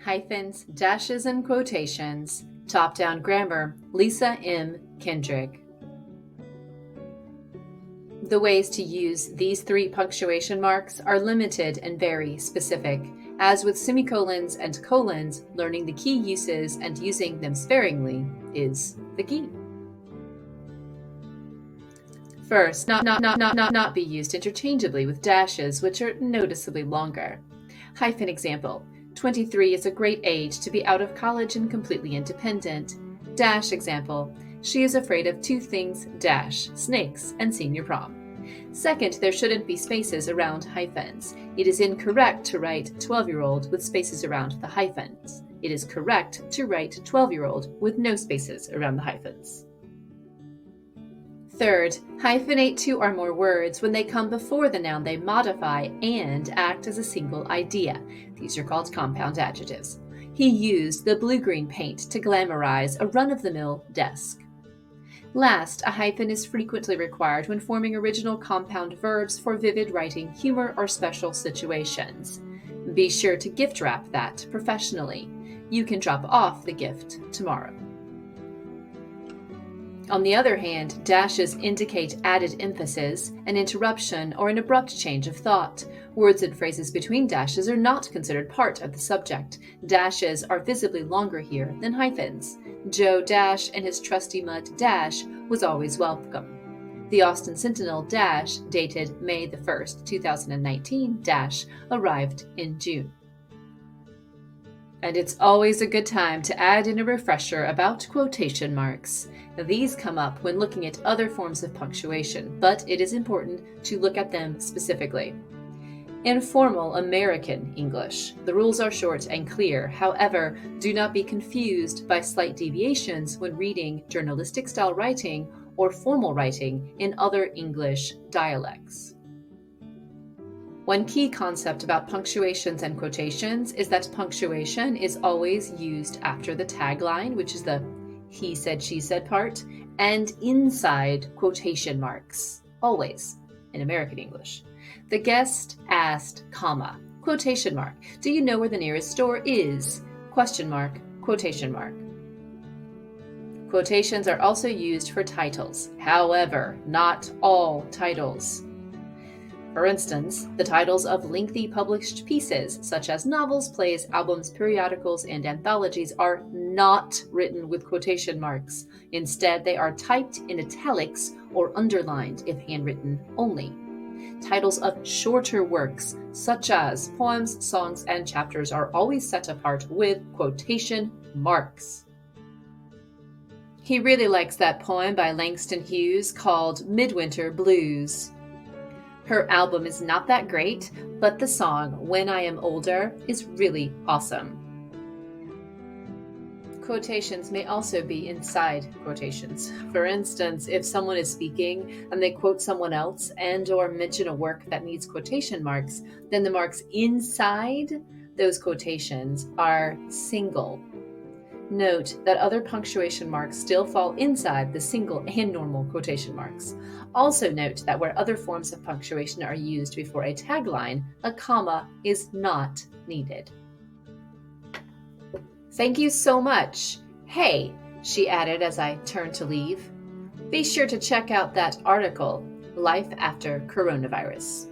Hyphens, dashes, and quotations. Top-down grammar, Lisa M. Kendrick. The ways to use these 3 punctuation marks are limited and very specific. As with semicolons and colons, learning the key uses and using them sparingly is the key. First, not be used interchangeably with dashes, which are noticeably longer. Hyphen example. 23 is a great age to be out of college and completely independent. Dash example. She is afraid of 2 things, dash, snakes, and senior prom. Second, there shouldn't be spaces around hyphens. It is incorrect to write 12-year-old with spaces around the hyphens. It is correct to write 12-year-old with no spaces around the hyphens. Third, hyphenate 2 or more words when they come before the noun they modify and act as a single idea. These are called compound adjectives. He used the blue-green paint to glamorize a run-of-the-mill desk. Last, a hyphen is frequently required when forming original compound verbs for vivid writing, humor, or special situations. Be sure to gift wrap that professionally. You can drop off the gift tomorrow. On the other hand, dashes indicate added emphasis, an interruption, or an abrupt change of thought. Words and phrases between dashes are not considered part of the subject. Dashes are visibly longer here than hyphens. Joe Dash and his trusty mud Dash was always welcome. The Austin Sentinel Dash, dated May 1st, 2019, Dash, arrived in June. And it's always a good time to add in a refresher about quotation marks. These come up when looking at other forms of punctuation, but it is important to look at them specifically. In formal American English, the rules are short and clear. However, do not be confused by slight deviations when reading journalistic-style writing or formal writing in other English dialects. One key concept about punctuations and quotations is that punctuation is always used after the tagline, which is the he said, she said part, and inside quotation marks, always in American English. The guest asked, comma, quotation mark, do you know where the nearest store is? Question mark, quotation mark. Quotations are also used for titles. However, not all titles. For instance, the titles of lengthy published pieces, such as novels, plays, albums, periodicals, and anthologies, are not written with quotation marks. Instead, they are typed in italics or underlined if handwritten only. Titles of shorter works, such as poems, songs, and chapters, are always set apart with quotation marks. He really likes that poem by Langston Hughes called Midwinter Blues. Her album is not that great, but the song When I Am Older is really awesome. Quotations may also be inside quotations. For instance, if someone is speaking and they quote someone else and/or mention a work that needs quotation marks, then the marks inside those quotations are single. Note that other punctuation marks still fall inside the single and normal quotation marks. Also note that where other forms of punctuation are used before a tagline, a comma is not needed. Thank you so much. Hey, she added as I turned to leave. Be sure to check out that article, Life After Coronavirus.